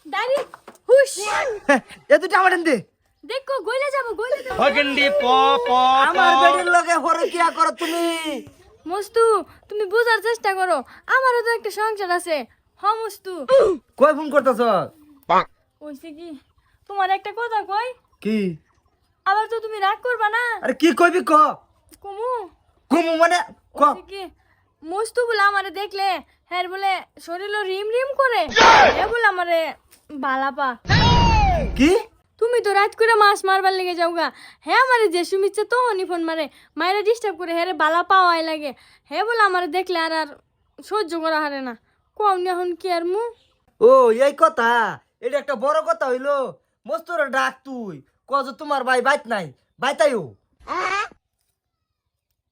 দাঁড়ি হুশ এ দুটো আমার দে দেখো গইলে যাব হগন্ডি প প আমার বেডির লগে হরে কি করো তুমি মস্তু তুমি বোঝার চেষ্টা করো আমারও তো একটা সংসার আছে মস্তু কই ফোন করতেছ ওইছে কি তোমার একটা কথা কই কি আবার তো তুমি রাগ করবা না আরে কি কইবি ক কুমু কুমু মানে ক ওইছে কি মস্তু বলে আমারে দেখলে হ্যাঁ বলে শরীরও রিম রিম করে এ বলে আমারে বালাপা কি তুমি তো রাত করে মাছ মারবার লেগে যাওগা হ্যাঁ আমারে যে সুমিচ্ছে তো হনি ফোন মারে মায়েরা ডিস্টার্ব করে হ্যাঁ বালা পাওয়াই লাগে হ্যাঁ বলে আমারে দেখলে আর আর সহ্য করা হারে না কম এখন কি আর মু ও এই কথা এটা একটা বড় কথা হইলো মস্তরে ডাক তুই কজ তোমার ভাই বাইত নাই বাইতাইও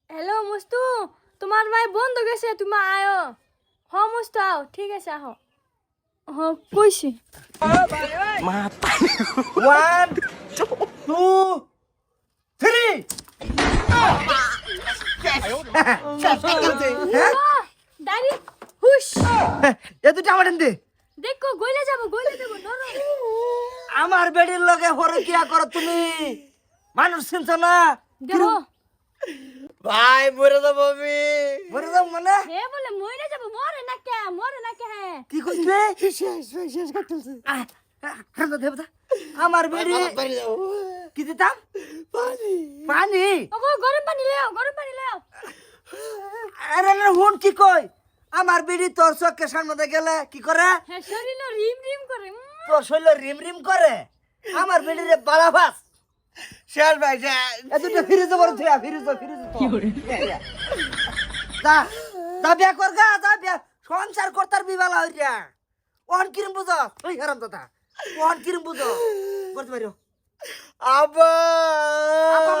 হ্যালো মস্তু তোমার ভাই বন্ধ গেছে তুমি আয়ো মস্তু আও ঠিক আছে আহ কইছি 1 2 3 দাঁড়ি হুশ এ দুটো আমার দে দেখো গইলে দেবো নরম আমার বেডির লগে হরে কি করো তুমি মানুষ চিনছ না দেখো ভাই মরে যাবো আমি মরে যাও মানে হে বলে মরে যাব মরে না কে হ্যাঁ কি কইলে শেষ করতেছে আমার বেডি কি দিতাম পানি ওগো গরম পানি লও আরে না হুন কি কই আমার বেডি তোর চোখের সামনে গেলে কি করে হ্যাঁ শরীর রিম রিম করে তোর শরীর রিম রিম করে আমার বেডিরে বালাবাস শেষ ভাই শেষ এতটা ফিরে যাবো ফিরে যাও কি করে যা বিয়া কর গা যা বিয়া সংসার করতার বিবালা হইরা অন কিরম বুঝো ওই হারাম দাদা অন কিরম বুঝো করতে পারো আব্বা আব্বা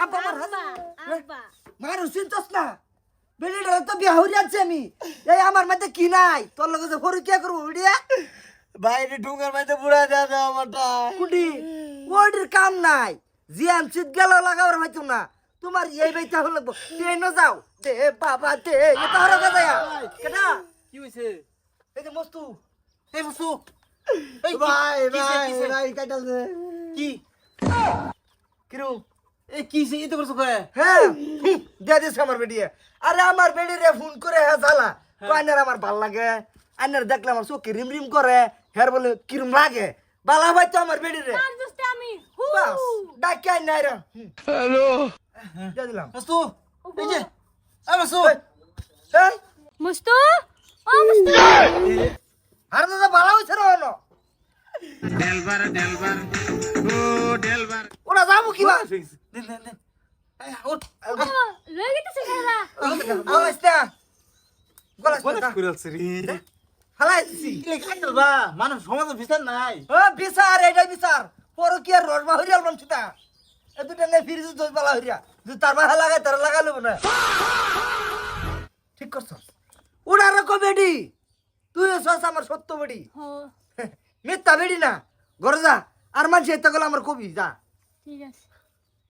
আব্বা মারু চিন্তাস না বেলিটা তো বিয়া হইরা আছে আমি এই আমার মধ্যে কি নাই তোর লগে যে ফরু কি করব ভিডিয়া বাইরে ঢুঙ্গার মাইতে বুড়া দেয়া দাও আমারটা কুডি ওইটির কাম নাই জিয়ান চিত গেল লাগাবার হইতো না তোমার এই বাইতে হলো ট্রেন যাও দে বাবা দে এটা হলো গায়া কেডা কি হইছে এই যে মস্তু এই বসু ভাই কাটাছে কি কিরু এই কি সে ইতো করছো কয় হ্যাঁ দে দিস আমার বেডিয়ে আরে আমার বেডিরে ফোন করে হ্যাঁ জ্বালা কয়নার আমার ভাল লাগে আইনার দেখলে আমার চোখে রিম রিম করে হের বলে কিরম লাগে বালা ভাই তো আমার বেডিরে আর দোস্তে আমি বাস ডাকি আই নাই রে হ্যালো দিয়ে দিলাম বসু এই যে আ বসু এই মস্তু ও মস্তু আর দাদা বালা হইছে রে হলো ডেলবার ও ডেলবার ওরা যাবো কি বা দিন দিন দিন এই ওঠ লয়ে গেছে খেলা আওয়াজটা গলাস বলা না কইরালছ রে ফালাইছি কি খাইতাল বা মানুষ সমাজ বিচার নাই ও বিচার এটা বিচার পর কি আর রসবা হইরাল মানছিতা এ দুটা নে ফিরিজ দই বালা হইরা যদি তার বাহা লাগায় তার লাগা লব না ঠিক করছ ওড়ার কমেডি তুই সস আমার সত্য বেডি হো মিথ্যা বেডি না ঘরে যা আর মানছে এত গেল আমার কবি যা ঠিক আছে